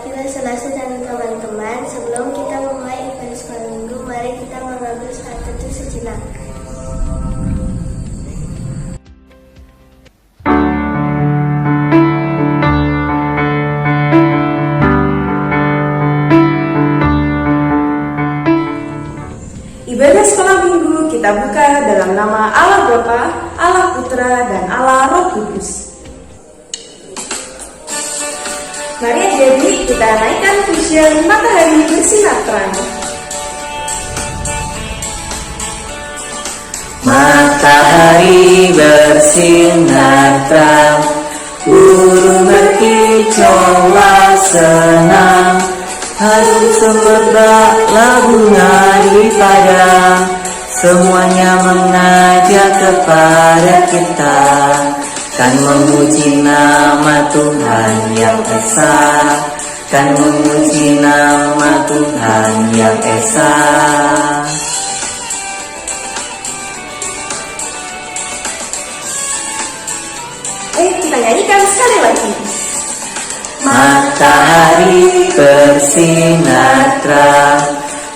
kita selesai dengan teman-teman. Sebelum kita memulai ibadah sekolah minggu, mari kita mengambil saat teduh sejenak. Ibadah sekolah minggu kita buka dalam nama Allah Bapa, Allah Putra, dan Allah Roh Kudus. Mari adik-adik kita naikkan pujian Matahari Bersinar Terang. Matahari bersinar terang, burung berkicaulah senang, harum semerbak labunga di padang, semuanya mengajak kepada kita, kan memuji nama Tuhan yang esa, kan memuji nama Tuhan yang esa. Kita nyanyikan sekali lagi. Matahari bersinar terang,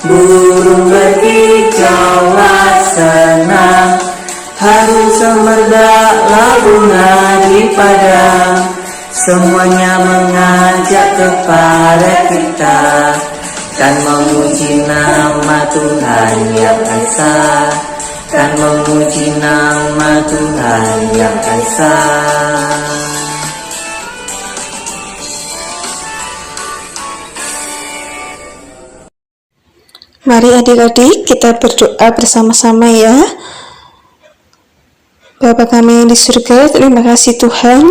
burung berkicaulah senang, harum semerbak labunga di padang, semuanya mengajak kepada kita, kan memuji nama Tuhan yang esa, kan memuji nama Tuhan yang esa. Mari adik-adik kita berdoa bersama-sama ya. Bapa kami yang di surga, terima kasih Tuhan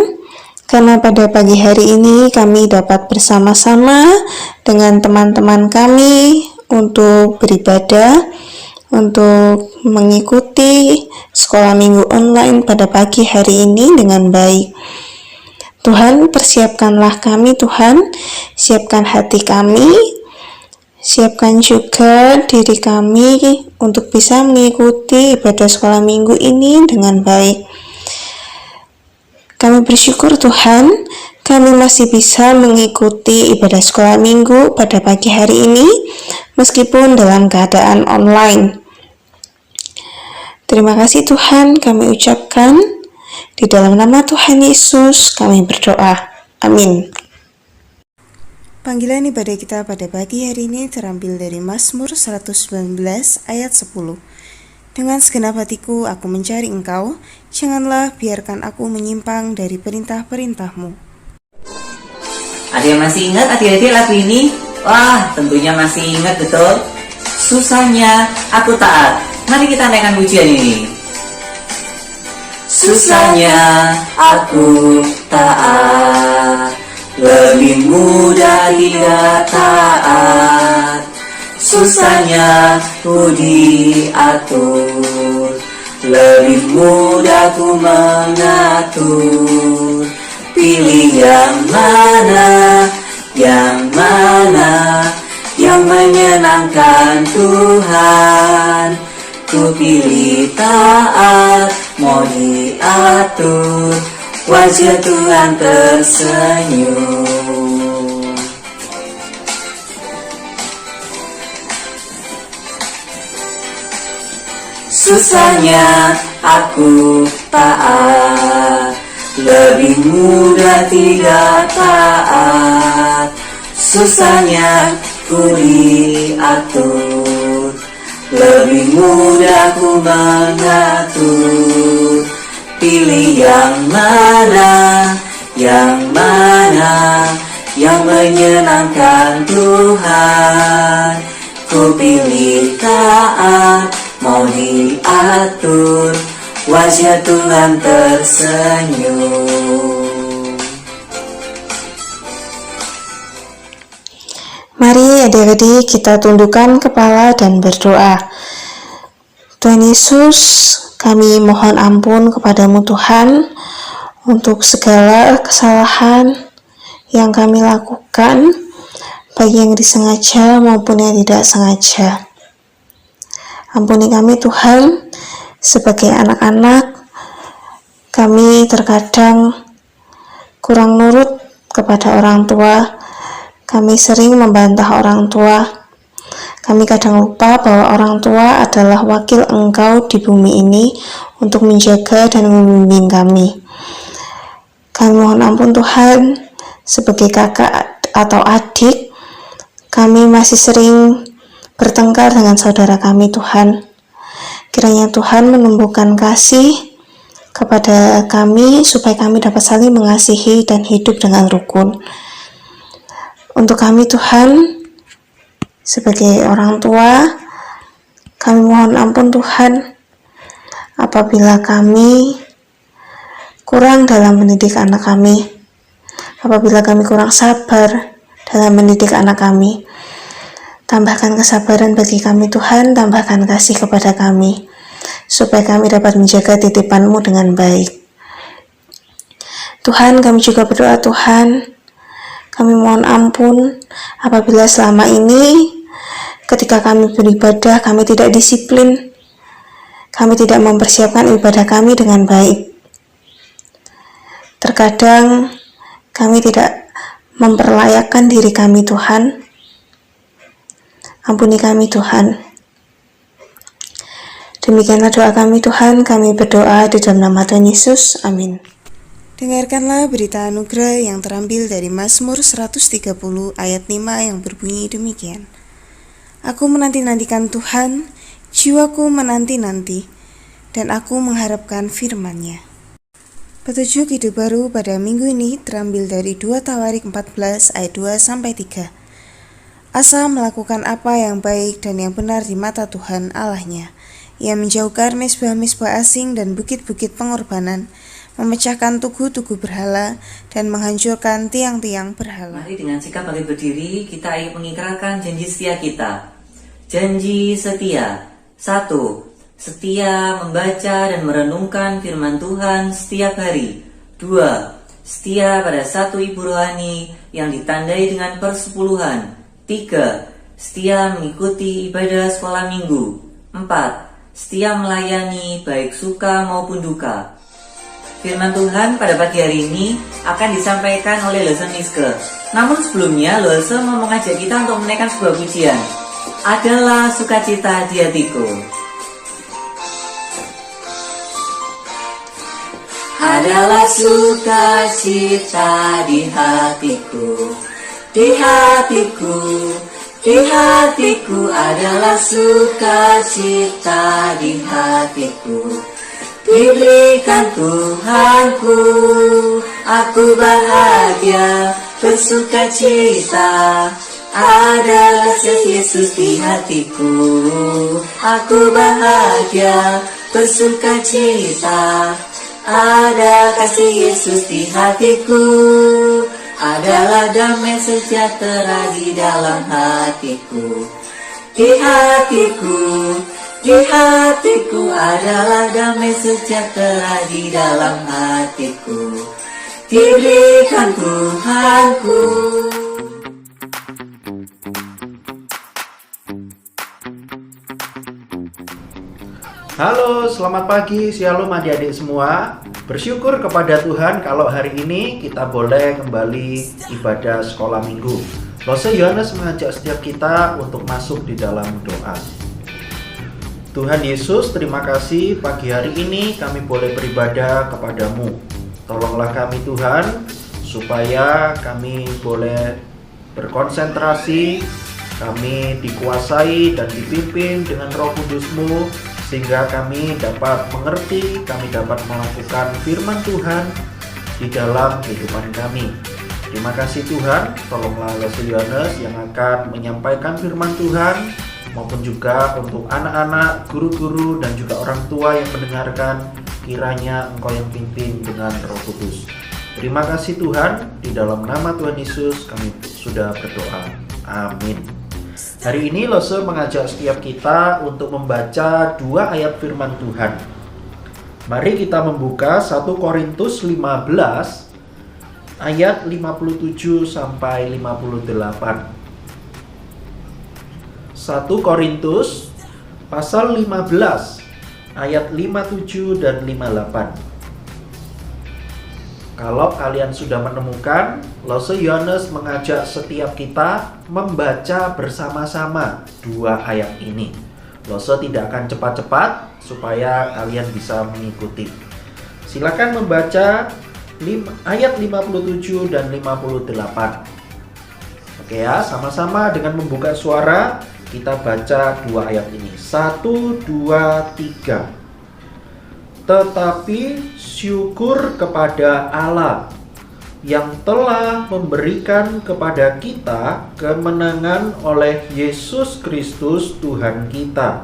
karena pada pagi hari ini kami dapat bersama-sama dengan teman-teman kami untuk beribadah, untuk mengikuti sekolah minggu online pada pagi hari ini dengan baik. Tuhan, persiapkanlah kami Tuhan, siapkan hati kami, siapkan juga diri kami untuk bisa mengikuti ibadah sekolah minggu ini dengan baik. Kami bersyukur Tuhan, kami masih bisa mengikuti ibadah sekolah minggu pada pagi hari ini, meskipun dalam keadaan online. Terima kasih Tuhan, kami ucapkan di dalam nama Tuhan Yesus kami berdoa. Amin. Panggilan ibadah kita pada pagi hari ini terambil dari Mazmur 119 ayat 10. Dengan segenap hatiku aku mencari Engkau, janganlah biarkan aku menyimpang dari perintah-perintah-Mu. Ada yang masih ingat adik-adik lagu ini? Wah, tentunya masih ingat betul. Susahnya aku taat. Mari kita naikkan pujian ini. Susahnya aku taat, lebih mudah tidak taat. Susahnya ku diatur, lebih mudah ku mengatur. Pilih yang mana, yang mana, yang menyenangkan Tuhan. Ku pilih taat, mau diatur, wajah Tuhan tersenyum. Susahnya aku taat, lebih mudah tidak taat. Susahnya ku diatur, lebih mudah ku mengatur. Pilih yang mana, yang mana, yang menyenangkan Tuhan. Ku pilih taat, mau diatur, wajah Tuhan tersenyum. Mari adik-adik kita tundukkan kepala dan berdoa. Tuhan Yesus, kami mohon ampun kepadamu Tuhan untuk segala kesalahan yang kami lakukan, baik yang disengaja maupun yang tidak sengaja. Ampuni kami Tuhan, sebagai anak-anak kami terkadang kurang nurut kepada orang tua, Kami sering membantah orang tua. Kami kadang lupa bahwa orang tua adalah wakil Engkau di bumi ini untuk menjaga dan membimbing kami. Kami mohon ampun Tuhan, sebagai kakak atau adik, kami masih sering bertengkar dengan saudara kami Tuhan. Kiranya Tuhan menumbuhkan kasih kepada kami supaya kami dapat saling mengasihi dan hidup dengan rukun. Untuk kami Tuhan, sebagai orang tua, kami mohon ampun Tuhan apabila kami kurang dalam mendidik anak kami, apabila kami kurang sabar dalam mendidik anak kami. Tambahkan kesabaran bagi kami Tuhan, tambahkan kasih kepada kami, supaya kami dapat menjaga titipan-Mu dengan baik. Tuhan, kami juga berdoa Tuhan, kami mohon ampun apabila selama ini ketika kami beribadah, kami tidak disiplin, kami tidak mempersiapkan ibadah kami dengan baik. Terkadang kami tidak memperlayakkan diri kami Tuhan. Ampuni kami Tuhan. Demikianlah doa kami Tuhan, kami berdoa di dalam nama Tuhan Yesus, amin. Dengarkanlah berita anugerah yang terambil dari Mazmur 130 ayat 5 yang berbunyi demikian. Aku menanti-nantikan Tuhan, jiwaku menanti-nanti, dan aku mengharapkan firman-Nya. Petunjuk hidup baru pada minggu ini terambil dari 2 Tawarik 14 ayat 2-3. Asa melakukan apa yang baik dan yang benar di mata Tuhan Allahnya. Ia menjauhkan mezbah-mezbah asing dan bukit-bukit pengorbanan, memecahkan tugu-tugu berhala, dan menghancurkan tiang-tiang berhala. Mari dengan sikap bangkit berdiri, kita ingin mengikrarkan janji setia kita. Janji setia. 1. Setia membaca dan merenungkan firman Tuhan setiap hari. 2. Setia pada satu ibu rohani yang ditandai dengan persepuluhan. 3. Setia mengikuti ibadah sekolah minggu. 4. Setia melayani baik suka maupun duka. Firman Tuhan pada pagi hari ini akan disampaikan oleh Lesen Miske. Namun sebelumnya, Lesen mau mengajak kita untuk menaikkan sebuah pujian. Adalah sukacita di hatiku. Adalah sukacita di hatiku, di hatiku, di hatiku adalah sukacita di hatiku. Diberikan Tuhanku, aku bahagia, bersukacita. Adalah Yesus di hatiku, aku bahagia, bersukacita. Ada kasih Yesus di hatiku, adalah damai sejahtera di dalam hatiku. Di hatiku, di hatiku adalah damai sejahtera di dalam hatiku. Diberikan Tuhanku. Halo, selamat pagi, shalom adik-adik semua. Bersyukur kepada Tuhan kalau hari ini kita boleh kembali ibadah sekolah minggu. Lose Yohanes mengajak setiap kita untuk masuk di dalam doa. Tuhan Yesus, terima kasih pagi hari ini kami boleh beribadah kepadamu. Tolonglah kami Tuhan, supaya kami boleh berkonsentrasi, kami dikuasai dan dipimpin dengan Roh Kudus-Mu, sehingga kami dapat mengerti, kami dapat melakukan firman Tuhan di dalam kehidupan kami. Terima kasih Tuhan, tolonglah Lose Yohanes yang akan menyampaikan firman Tuhan, maupun juga untuk anak-anak, guru-guru, dan juga orang tua yang mendengarkan, kiranya Engkau yang pimpin dengan Roh Kudus. Terima kasih Tuhan, di dalam nama Tuhan Yesus kami sudah berdoa. Amin. Hari ini Lose mengajak setiap kita untuk membaca 2 ayat firman Tuhan. Mari kita membuka 1 Korintus 15 ayat 57 sampai 58. 1 Korintus pasal 15 ayat 57 dan 58. Kalau kalian sudah menemukan, Lose Yohanes mengajak setiap kita membaca bersama-sama 2 ayat ini. Lose tidak akan cepat-cepat supaya kalian bisa mengikuti. Silakan membaca ayat 57 dan 58. Oke ya, sama-sama dengan membuka suara kita baca 2 ayat ini. 1, 2, 3. Tetapi syukur kepada Allah yang telah memberikan kepada kita kemenangan oleh Yesus Kristus Tuhan kita.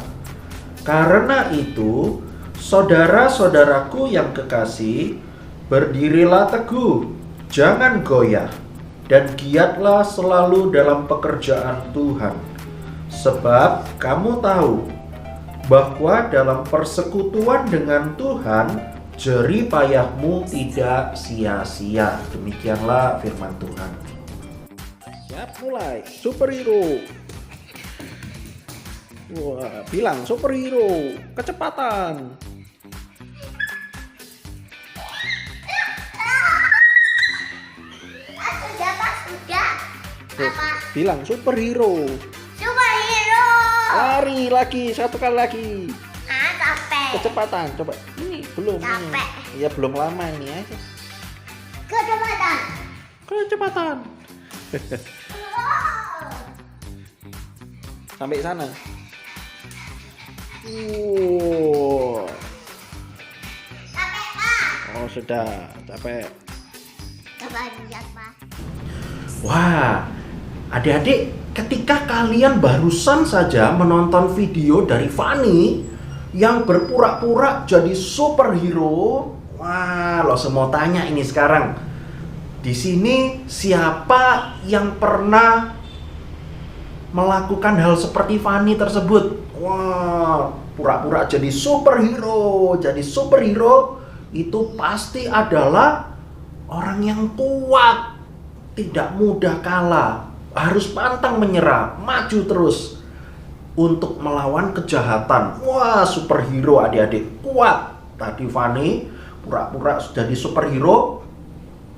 Karena itu, saudara-saudaraku yang kekasih, berdirilah teguh, jangan goyah, dan giatlah selalu dalam pekerjaan Tuhan. Sebab kamu tahu bahwa dalam persekutuan dengan Tuhan, jerih payahmu tidak sia-sia. Demikianlah firman Tuhan. Siap, mulai. Superhero. Wah, bilang superhero. Kecepatan. Sudah. Apa? Bilang superhero. Superhero. Lari lagi, 1 kali lagi. Capek. Kecepatan, coba. Ini belum. Capek. Ya belum lama ini aja. Kecepatan. Kecepatan. Sampai sana. Capek, Pak. Oh sudah, capek. Coba lihat, Pak. Wah, adik-adik, ketika kalian barusan saja menonton video dari Fanny yang berpura-pura jadi superhero, wah, lo semua tanya ini sekarang. Di sini siapa yang pernah melakukan hal seperti Fanny tersebut? Wah, pura-pura jadi superhero. Jadi superhero itu pasti adalah orang yang kuat, tidak mudah kalah, harus pantang menyerah, maju terus untuk melawan kejahatan. Wah, superhero adik-adik, kuat. Tadi Fanny pura-pura jadi superhero,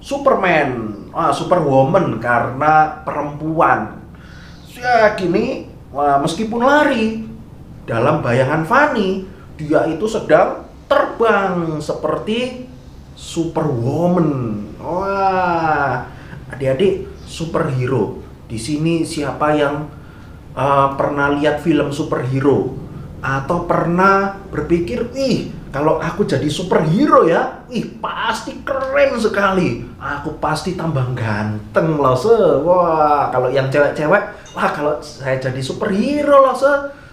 Superman, Superwoman karena perempuan. Ya gini, meskipun lari, dalam bayangan Fanny, dia itu sedang terbang seperti Superwoman. Wah, adik-adik, superhero. Di sini siapa yang pernah lihat film superhero atau pernah berpikir, kalau aku jadi superhero ya, pasti keren sekali. Aku pasti tambah ganteng loh, Wah, kalau yang cewek-cewek, kalau saya jadi superhero loh,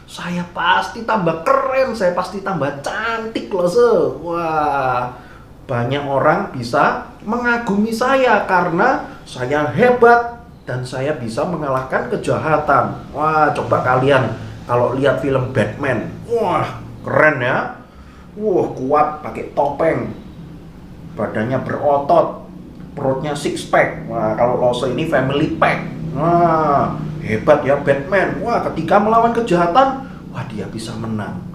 saya pasti tambah keren, saya pasti tambah cantik loh, Wah, banyak orang bisa mengagumi saya karena saya hebat dan saya bisa mengalahkan kejahatan. Wah, coba kalian kalau lihat film Batman, wah, keren ya. Wah, kuat, pakai topeng, badannya berotot, perutnya six pack. Wah, kalau Lose ini family pack. Wah, hebat ya Batman. Wah, ketika melawan kejahatan, wah, dia bisa menang.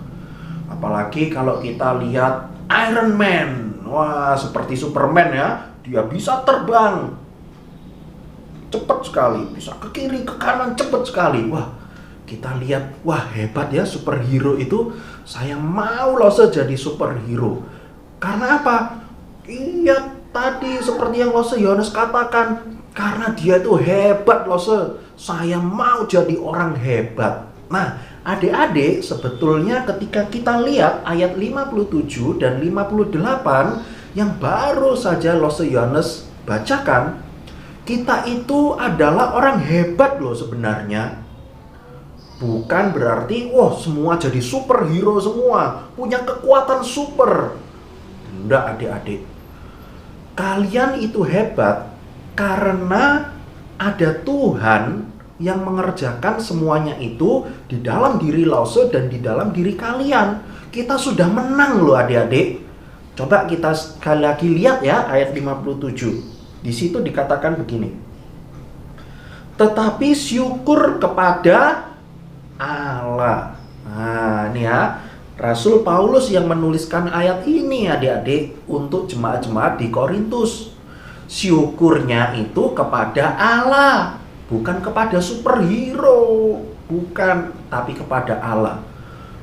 Apalagi kalau kita lihat Iron Man. Wah, seperti Superman ya, dia bisa terbang cepat sekali, bisa ke kiri ke kanan cepat sekali. Wah, kita lihat, wah, hebat ya superhero itu. Saya mau loh jadi superhero. Karena apa? Iya, tadi seperti yang Lose Yohanes katakan, karena dia itu hebat loh. Saya mau jadi orang hebat. Nah, adik-adik, sebetulnya ketika kita lihat ayat 57 dan 58 yang baru saja Lose Yohanes bacakan, kita itu adalah orang hebat loh sebenarnya. Bukan berarti, semua jadi superhero semua, punya kekuatan super. Enggak adik-adik. Kalian itu hebat karena ada Tuhan yang mengerjakan semuanya itu di dalam diri Lose dan di dalam diri kalian. Kita sudah menang loh adik-adik. Coba kita sekali lagi lihat ya ayat 57. Di situ dikatakan begini. Tetapi syukur kepada Allah. Nah, ini ya, Rasul Paulus yang menuliskan ayat ini adik-adik untuk jemaat-jemaat di Korintus. syukurnya itu kepada Allah, bukan kepada superhero, bukan, tapi kepada Allah.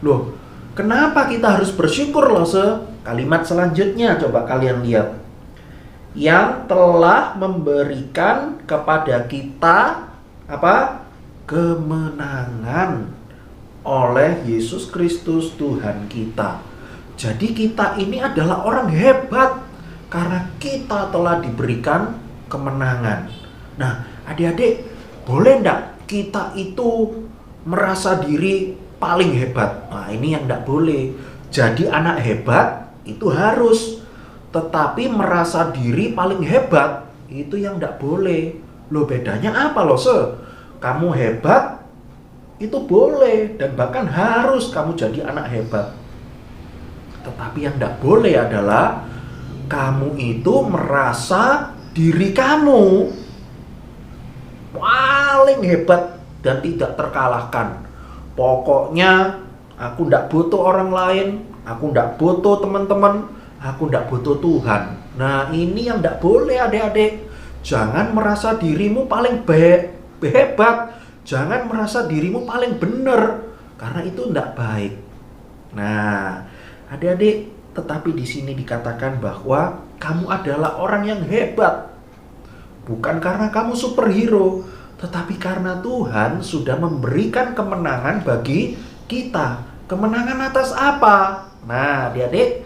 Loh, kenapa kita harus bersyukur, Lose? Kalimat selanjutnya coba kalian lihat. Yang telah memberikan kepada kita apa? Kemenangan oleh Yesus Kristus Tuhan kita. Jadi kita ini adalah orang hebat karena kita telah diberikan kemenangan. Nah, adik-adik, boleh enggak kita itu merasa diri paling hebat? Nah, ini yang enggak boleh. Jadi anak hebat itu harus, tetapi merasa diri paling hebat itu yang enggak boleh. Loh, bedanya apa, Lose? Kamu hebat itu boleh dan bahkan harus kamu jadi anak hebat. Tetapi yang enggak boleh adalah kamu itu merasa diri kamu paling hebat dan tidak terkalahkan. Pokoknya aku enggak butuh orang lain, aku enggak butuh teman-teman, aku enggak butuh Tuhan. Nah, ini yang enggak boleh adik-adik. Jangan merasa dirimu paling hebat, jangan merasa dirimu paling benar, karena itu enggak baik. Nah, adik-adik, tetapi di sini dikatakan bahwa kamu adalah orang yang hebat. Bukan karena kamu superhero, tetapi karena Tuhan sudah memberikan kemenangan bagi kita. Kemenangan atas apa? Nah, adik-adik,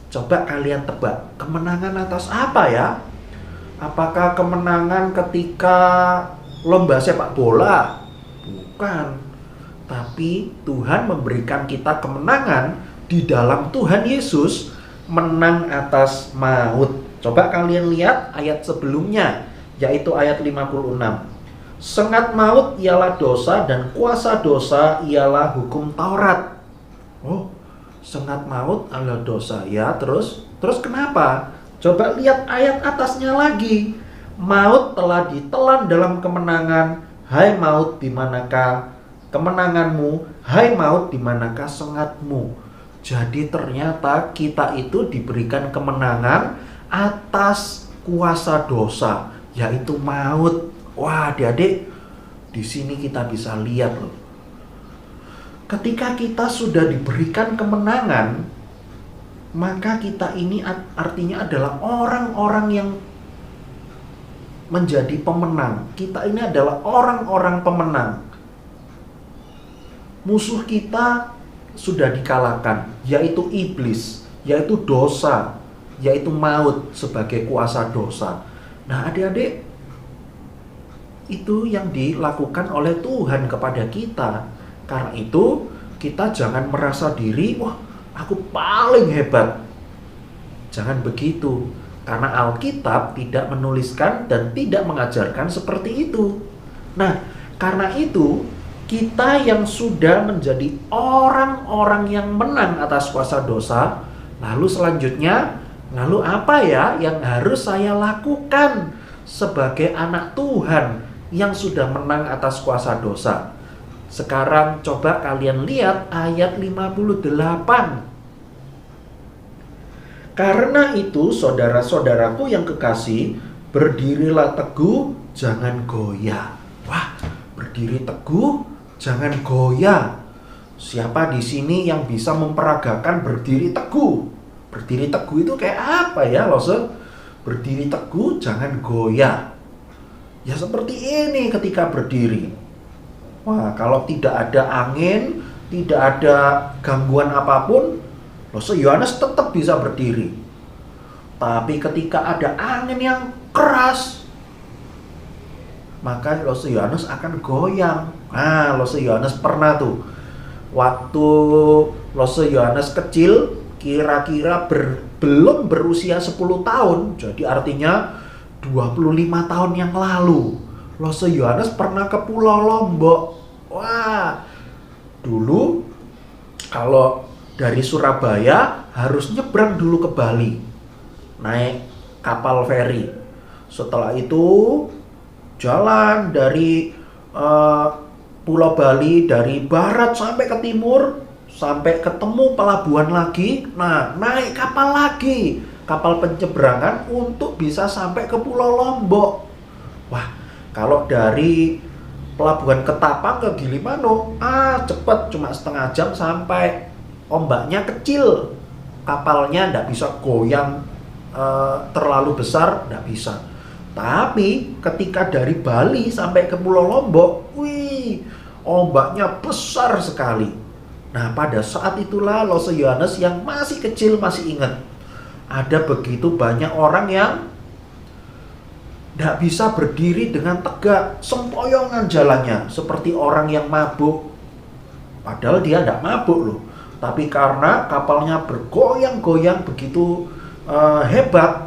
coba kalian tebak. Kemenangan atas apa ya? Apakah kemenangan ketika lomba sepak bola? Bukan. Tapi Tuhan memberikan kita kemenangan di dalam Tuhan Yesus, menang atas maut. Coba kalian lihat ayat sebelumnya, yaitu ayat 56. Sengat maut ialah dosa dan kuasa dosa ialah hukum Taurat. Oh, sengat maut adalah dosa ya. Terus kenapa? Coba lihat ayat atasnya lagi. Maut telah ditelan dalam kemenangan. Hai maut, di manakah kemenanganmu? Hai maut, di manakah sengatmu? Jadi ternyata kita itu diberikan kemenangan atas kuasa dosa, yaitu maut. Wah, adik-adik, di sini kita bisa lihat loh. Ketika kita sudah diberikan kemenangan, maka kita ini artinya adalah orang-orang yang menjadi pemenang. Kita ini adalah orang-orang pemenang. Musuh kita sudah dikalahkan, yaitu iblis, yaitu dosa, yaitu maut sebagai kuasa dosa. Nah, adik-adik, itu yang dilakukan oleh Tuhan kepada kita. Karena itu, kita jangan merasa diri, wah, aku paling hebat. Jangan begitu, karena Alkitab tidak menuliskan dan tidak mengajarkan seperti itu. Nah, karena itu, kita yang sudah menjadi orang-orang yang menang atas kuasa dosa, lalu selanjutnya, lalu apa ya yang harus saya lakukan sebagai anak Tuhan yang sudah menang atas kuasa dosa? Sekarang coba kalian lihat ayat 58. Karena itu, saudara-saudaraku yang kekasih, berdirilah teguh, jangan goyah. Wah, berdiri teguh, jangan goyah. Siapa di sini yang bisa memperagakan berdiri teguh? Berdiri teguh itu kayak apa ya, Lose? Berdiri teguh, jangan goyah. Ya seperti ini ketika berdiri. Wah, kalau tidak ada angin, tidak ada gangguan apapun, Lose Yohanes tetap bisa berdiri. Tapi ketika ada angin yang keras, maka Lose Yohanes akan goyang. Nah, Lose Yohanes pernah tuh, waktu Lose Yohanes kecil, kira-kira belum berusia 10 tahun, jadi artinya 25 tahun yang lalu, Lose Yohanes pernah ke Pulau Lombok. Wah, dulu kalau dari Surabaya harus nyebrang dulu ke Bali, naik kapal feri. Setelah itu jalan dari Pulau Bali dari barat sampai ke timur, sampai ketemu pelabuhan lagi. Nah, naik kapal lagi, kapal penyeberangan untuk bisa sampai ke Pulau Lombok. Wah, kalau dari Pelabuhan Ketapang ke Gilimanuk, cepet, cuma setengah jam sampai. Ombaknya kecil, kapalnya nggak bisa goyang terlalu besar, nggak bisa. Tapi ketika dari Bali sampai ke Pulau Lombok, wih, ombaknya besar sekali. Nah, pada saat itulah Lose Yohanes yang masih kecil masih ingat, ada begitu banyak orang yang tidak bisa berdiri dengan tegak, sempoyongan jalannya, seperti orang yang mabuk. Padahal dia tidak mabuk loh, tapi karena kapalnya bergoyang-goyang begitu hebat,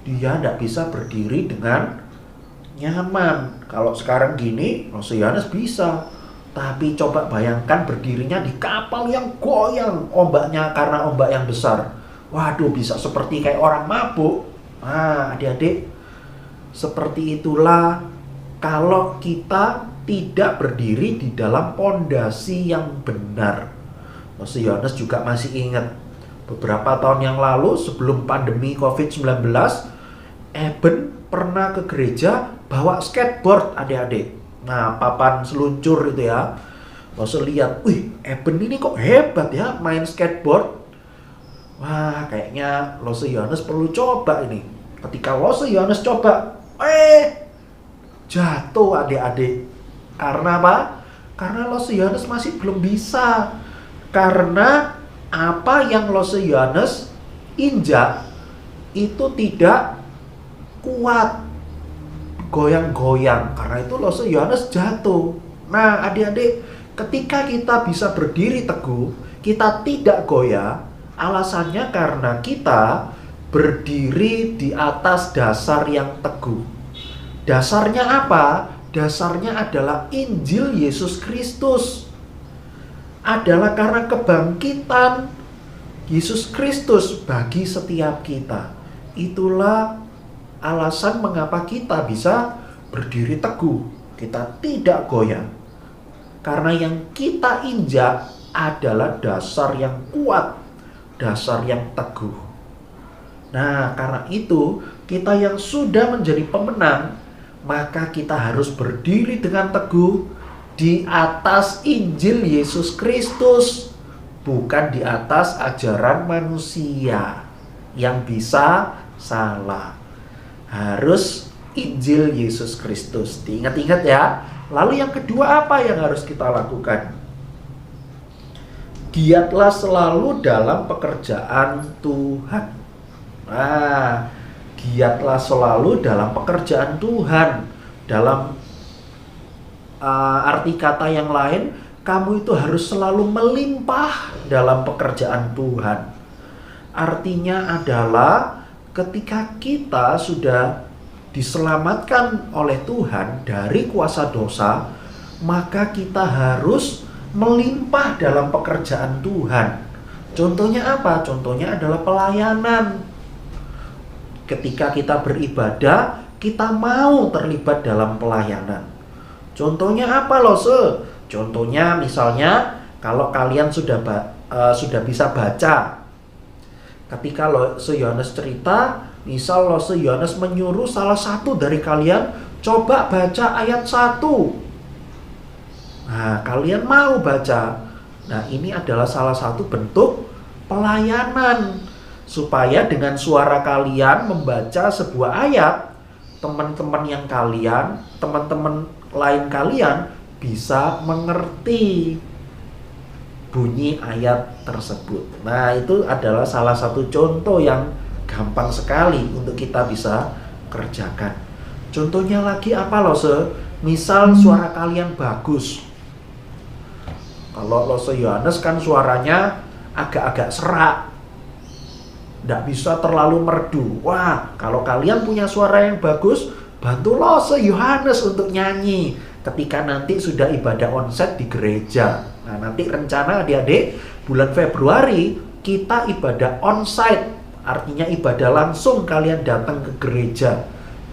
dia tidak bisa berdiri dengan nyaman. Kalau sekarang gini, Lose Yohanes bisa. Tapi coba bayangkan berdirinya di kapal yang goyang, ombaknya karena ombak yang besar. Waduh, bisa seperti kayak orang mabuk. Adik-adik, seperti itulah kalau kita tidak berdiri di dalam pondasi yang benar. Lose Yohanes juga masih ingat beberapa tahun yang lalu sebelum pandemi COVID-19, Eben pernah ke gereja bawa skateboard, adik-adik. Nah, papan seluncur itu ya. Lose lihat, wih, Eben ini kok hebat ya main skateboard. Wah, kayaknya Lose Yohanes perlu coba ini. Ketika Lose Yohanes coba, jatuh adik-adik. Karena apa? Karena Lose Yohanes masih belum bisa. Karena apa yang Lose Yohanes injak itu tidak kuat, goyang-goyang. Karena itu Lose Yohanes jatuh. Nah, adik-adik, ketika kita bisa berdiri teguh, kita tidak goyah, alasannya karena kita berdiri di atas dasar yang teguh. Dasarnya apa? Dasarnya adalah Injil Yesus Kristus. Adalah karena kebangkitan Yesus Kristus bagi setiap kita. Itulah alasan mengapa kita bisa berdiri teguh. Kita tidak goyah. Karena yang kita injak adalah dasar yang kuat, dasar yang teguh. Nah, karena itu kita yang sudah menjadi pemenang, maka kita harus berdiri dengan teguh di atas Injil Yesus Kristus, bukan di atas ajaran manusia yang bisa salah. Harus Injil Yesus Kristus. Diingat-ingat ya. Lalu yang kedua, apa yang harus kita lakukan? Giatlah selalu dalam pekerjaan Tuhan. Giatlah selalu dalam pekerjaan Tuhan. Dalam arti kata yang lain, kamu itu harus selalu melimpah dalam pekerjaan Tuhan. Artinya adalah ketika kita sudah diselamatkan oleh Tuhan dari kuasa dosa, maka kita harus melimpah dalam pekerjaan Tuhan. Contohnya apa? Contohnya adalah pelayanan. Ketika kita beribadah, kita mau terlibat dalam pelayanan. Contohnya apa, Lose? Contohnya misalnya kalau kalian sudah bisa baca. Ketika Lose Yohanes cerita, misal Lose Yohanes menyuruh salah satu dari kalian coba baca ayat 1. Nah, kalian mau baca. Nah, ini adalah salah satu bentuk pelayanan. Supaya dengan suara kalian membaca sebuah ayat, teman-teman lain kalian bisa mengerti bunyi ayat tersebut. Nah, itu adalah salah satu contoh yang gampang sekali untuk kita bisa kerjakan. Contohnya lagi apa, Lose? Misal suara kalian bagus. Kalau Lose Yohanes kan suaranya agak-agak serak, tidak bisa terlalu merdu. Wah, kalau kalian punya suara yang bagus, bantu Lose Yohanes untuk nyanyi ketika nanti sudah ibadah onsite di gereja. Nah, nanti rencana adik-adik bulan Februari kita ibadah onsite, artinya ibadah langsung, kalian datang ke gereja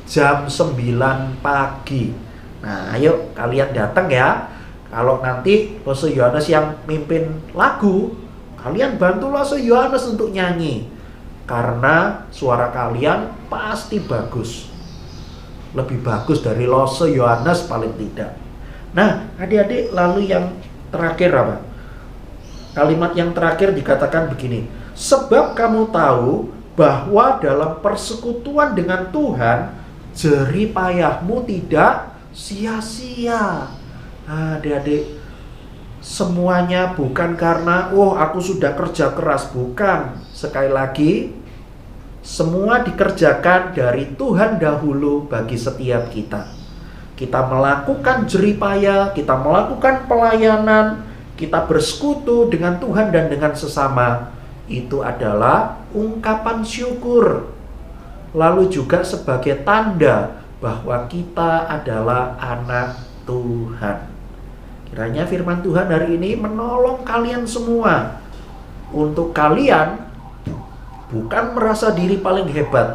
jam 9 pagi. Nah, ayo kalian datang ya. Kalau nanti Lose Yohanes yang mimpin lagu, kalian bantu Lose Yohanes untuk nyanyi. karena suara kalian pasti bagus. Lebih bagus dari Lose Yohanes paling tidak. Nah, adik-adik, lalu yang terakhir apa? Kalimat yang terakhir dikatakan begini, sebab kamu tahu bahwa dalam persekutuan dengan Tuhan, jerih payahmu tidak sia-sia. Nah, adik-adik, semuanya bukan karena aku sudah kerja keras, bukan. Sekali lagi, semua dikerjakan dari Tuhan dahulu bagi setiap kita. Kita melakukan jerih payah, kita melakukan pelayanan, kita bersekutu dengan Tuhan dan dengan sesama. Itu adalah ungkapan syukur. Lalu juga sebagai tanda bahwa kita adalah anak Tuhan. Kiranya firman Tuhan hari ini menolong kalian semua. Untuk kalian bukan merasa diri paling hebat,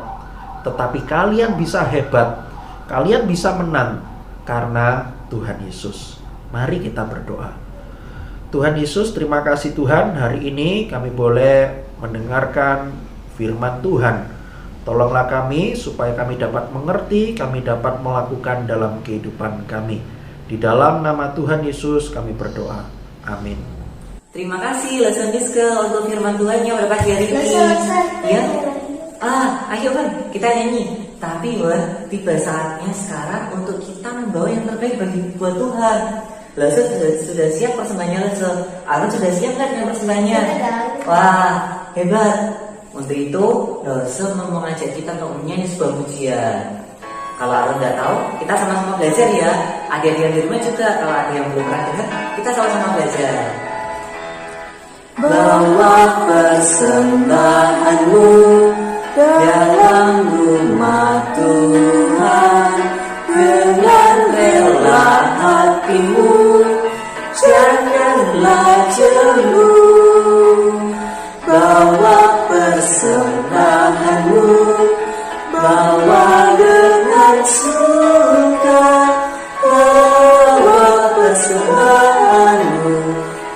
tetapi kalian bisa hebat, kalian bisa menang karena Tuhan Yesus. Mari kita berdoa. Tuhan Yesus, terima kasih Tuhan, hari ini kami boleh mendengarkan firman Tuhan. Tolonglah kami supaya kami dapat mengerti, kami dapat melakukan dalam kehidupan kami. Di dalam nama Tuhan Yesus kami berdoa. Amin. Terima kasih Lesson Miske untuk firman Tuhannya pada pagi hari ini. Ya. Ayo Wan, kita nyanyi. Tapi Wan, tiba saatnya sekarang untuk kita membawa yang terbaik buat Tuhan. Lesson sudah siap persembahannya Lesson. Aaron sudah siap kan dengan persembahannya? Wah, hebat. Untuk itu, Lesson mau mengajak kita untuk menyanyi sebuah pujian. Kalau Aaron nggak tahu, kita sama-sama belajar ya. Adik-adik yang di rumah juga, kalau ada yang belum pernah dengar, kita sama-sama belajar. Bawa persembahanmu dalam rumah Tuhan, dengan rela hatimu, janganlah jemu. Bawa persembahanmu, bawa dengan suka, bawa persembahanmu,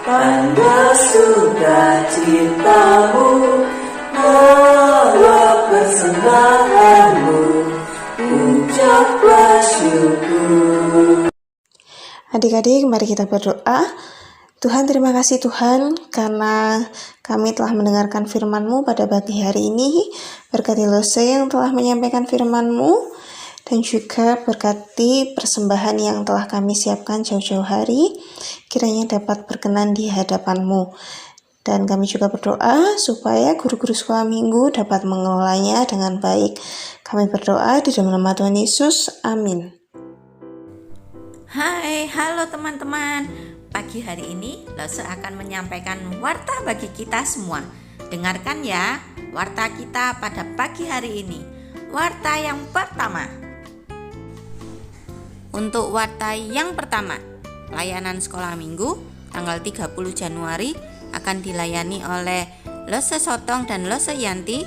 tanda sukacitamu, bawa persembahanmu, ucaplah syukur. Adik-adik, mari kita berdoa. Tuhan, terima kasih Tuhan karena kami telah mendengarkan firman-Mu pada pagi hari ini. Berkati Lose yang telah menyampaikan firman-Mu, dan juga berkati persembahan yang telah kami siapkan jauh-jauh hari, kiranya dapat berkenan di hadapan-Mu. Dan kami juga berdoa supaya guru-guru sekolah minggu dapat mengelolanya dengan baik. Kami berdoa di dalam nama Tuhan Yesus. Amin. Hai, halo teman-teman. Pagi hari ini Lose akan menyampaikan warta bagi kita semua. Dengarkan ya, warta kita pada pagi hari ini. Warta yang pertama. Untuk warta yang pertama, pelayanan sekolah minggu tanggal 30 Januari akan dilayani oleh Lose Sotong dan Lose Yanti,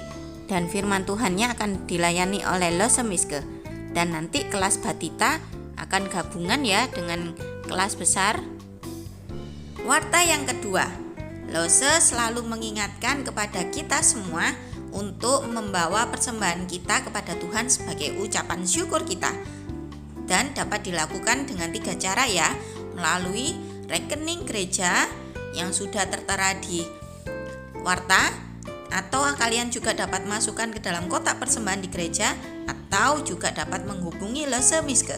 dan firman Tuhannya akan dilayani oleh Lose Miske. Dan nanti kelas Batita akan gabungan ya dengan kelas besar. Warta yang kedua, Lose selalu mengingatkan kepada kita semua untuk membawa persembahan kita kepada Tuhan sebagai ucapan syukur kita. Dan dapat dilakukan dengan 3 cara ya, melalui rekening gereja yang sudah tertera di warta, atau kalian juga dapat masukkan ke dalam kotak persembahan di gereja, atau juga dapat menghubungi Lose Miske.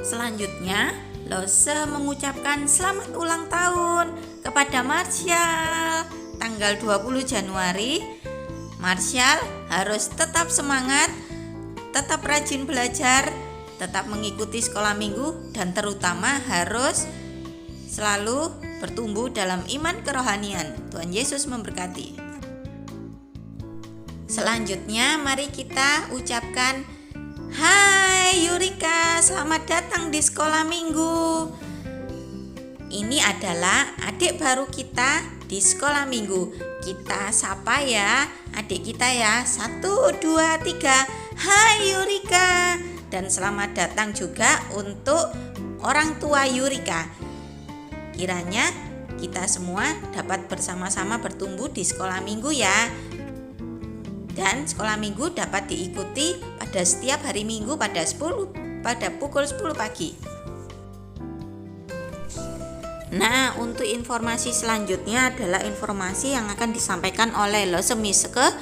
Selanjutnya, Lose mengucapkan selamat ulang tahun kepada Marshall tanggal 20 Januari. Marshall harus tetap semangat, tetap rajin belajar, tetap mengikuti sekolah minggu, dan terutama harus selalu bertumbuh dalam iman kerohanian. Tuhan Yesus memberkati. Selanjutnya mari kita ucapkan, hai Yurika, selamat datang di sekolah minggu. Ini adalah adik baru kita di sekolah minggu. Kita sapa ya adik kita ya. 1, 2, 3. Hai Yurika. Dan selamat datang juga untuk orang tua Yurika. Kiranya kita semua dapat bersama-sama bertumbuh di sekolah minggu ya. Dan sekolah minggu dapat diikuti pada setiap hari Minggu pada pukul 10 pagi. Nah, untuk informasi selanjutnya adalah informasi yang akan disampaikan oleh Lose Miske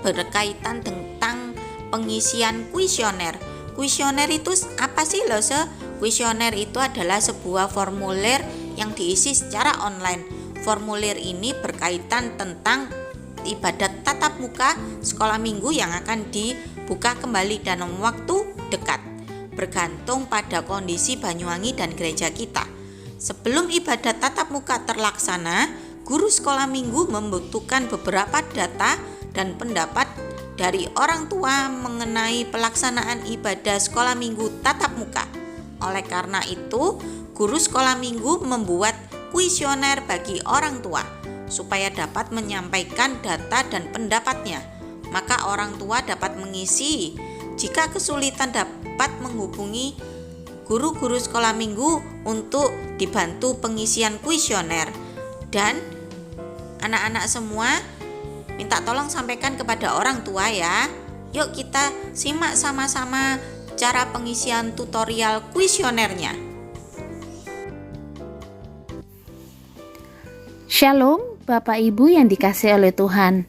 berkaitan tentang pengisian kuesioner. Kuesioner itu apa sih, Lose? Kuesioner itu adalah sebuah formulir yang diisi secara online. Formulir ini berkaitan tentang ibadat tatap muka sekolah minggu yang akan dibuka kembali dalam waktu dekat, bergantung pada kondisi Banyuwangi dan gereja kita. Sebelum ibadat tatap muka terlaksana, guru sekolah minggu membutuhkan beberapa data dan pendapat dari orang tua mengenai pelaksanaan ibadah sekolah minggu tatap muka. Oleh karena itu, guru sekolah minggu membuat kuesioner bagi orang tua supaya dapat menyampaikan data dan pendapatnya. Maka orang tua dapat mengisi. Jika kesulitan, dapat menghubungi guru-guru sekolah minggu untuk dibantu pengisian kuesioner. Dan anak-anak semua minta tolong sampaikan kepada orang tua ya. Yuk kita simak sama-sama cara pengisian tutorial kuesionernya. Shalom Bapak Ibu yang dikasihi oleh Tuhan.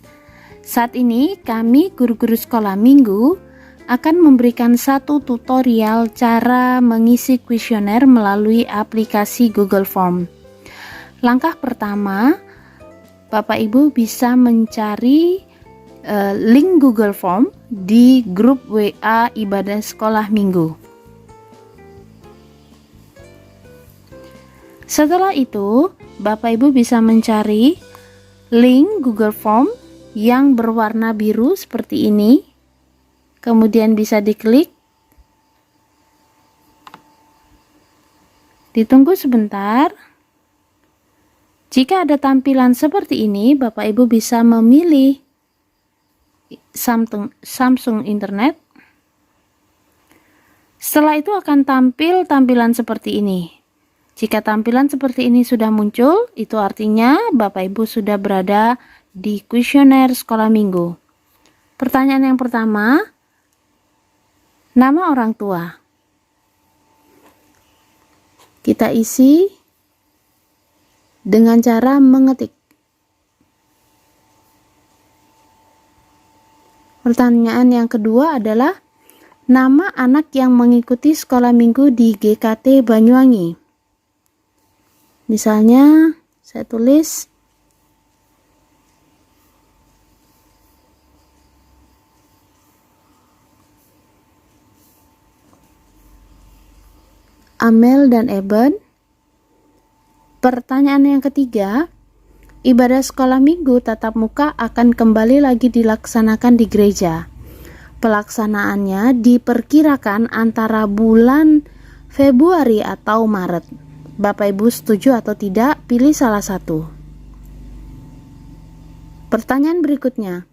Saat ini kami guru-guru sekolah minggu akan memberikan satu tutorial cara mengisi kuesioner melalui aplikasi Google Form. Langkah pertama, Bapak Ibu bisa mencari link Google Form di grup WA ibadah sekolah minggu. Setelah itu, Bapak Ibu bisa mencari link Google Form yang berwarna biru seperti ini. Kemudian bisa diklik. Ditunggu sebentar. Jika ada tampilan seperti ini, Bapak Ibu bisa memilih Samsung Internet. Setelah itu akan tampil tampilan seperti ini. Jika tampilan seperti ini sudah muncul, itu artinya Bapak Ibu sudah berada di kuesioner sekolah minggu. Pertanyaan yang pertama, nama orang tua. Kita isi dengan cara mengetik. Pertanyaan yang kedua adalah nama anak yang mengikuti sekolah minggu di GKT Banyuwangi. Misalnya, saya tulis Amel dan Eben. Pertanyaan yang ketiga, ibadah sekolah minggu tatap muka akan kembali lagi dilaksanakan di gereja. Pelaksanaannya diperkirakan antara bulan Februari atau Maret. Bapak Ibu setuju atau tidak? Pilih salah satu. Pertanyaan berikutnya,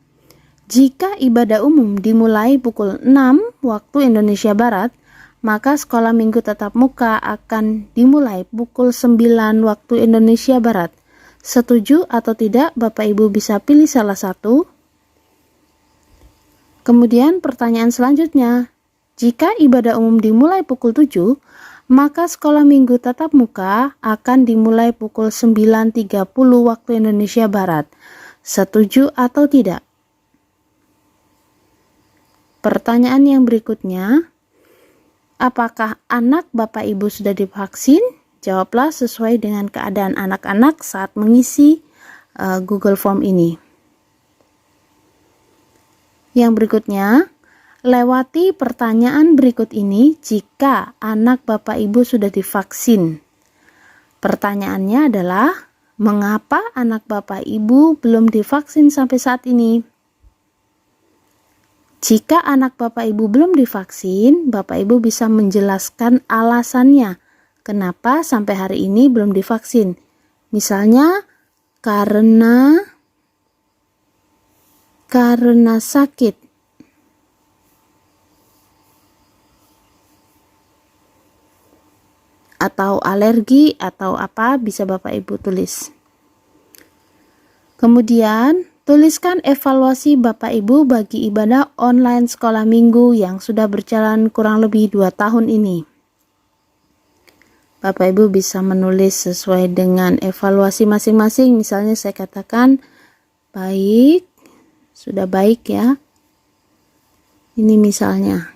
jika ibadah umum dimulai pukul 6 waktu Indonesia Barat, maka sekolah minggu tatap muka akan dimulai pukul 9 waktu Indonesia Barat. Setuju atau tidak? Bapak Ibu bisa pilih salah satu. Kemudian pertanyaan selanjutnya, jika ibadah umum dimulai pukul 7, maka sekolah minggu tatap muka akan dimulai pukul 9.30 waktu Indonesia Barat. Setuju atau tidak? Pertanyaan yang berikutnya, apakah anak Bapak Ibu sudah divaksin? Jawablah sesuai dengan keadaan anak-anak saat mengisi Google Form ini. Yang berikutnya, lewati pertanyaan berikut ini jika anak Bapak Ibu sudah divaksin. Pertanyaannya adalah, mengapa anak Bapak Ibu belum divaksin sampai saat ini? Jika anak Bapak Ibu belum divaksin, Bapak Ibu bisa menjelaskan alasannya kenapa sampai hari ini belum divaksin. Misalnya, karena sakit. Atau alergi atau apa, bisa Bapak Ibu tulis. Kemudian, tuliskan evaluasi Bapak Ibu bagi ibadah online sekolah minggu yang sudah berjalan kurang lebih 2 tahun ini. Bapak Ibu bisa menulis sesuai dengan evaluasi masing-masing. Misalnya saya katakan, baik, sudah baik ya. Ini misalnya.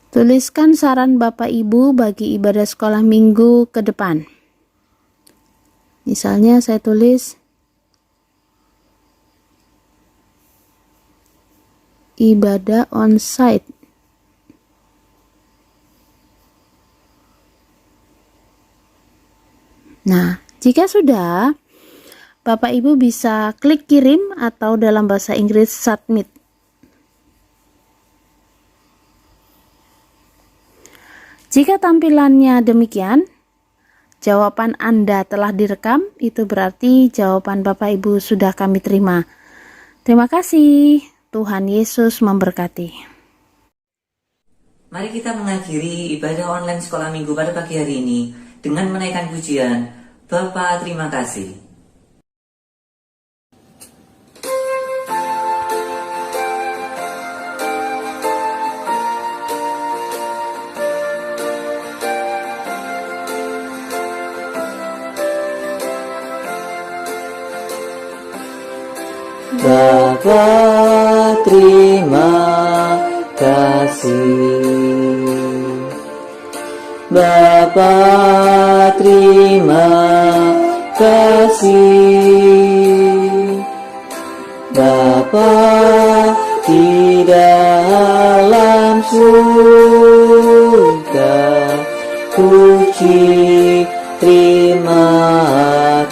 Tuliskan saran Bapak Ibu bagi ibadah sekolah minggu ke depan. Misalnya saya tulis ibadah onsite. Nah, jika sudah, Bapak Ibu bisa klik kirim atau dalam bahasa Inggris submit. Jika tampilannya demikian, jawaban Anda telah direkam, itu berarti jawaban Bapak Ibu sudah kami terima. Terima kasih, Tuhan Yesus memberkati. Mari kita mengakhiri ibadah online sekolah minggu pada pagi hari ini dengan menaikkan pujian, Bapa terima kasih. Bapa terima kasih. Bapa terima kasih. Bapa di dalam surga, puji terima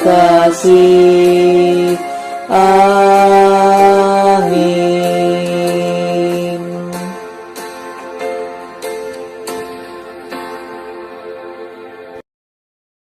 kasih.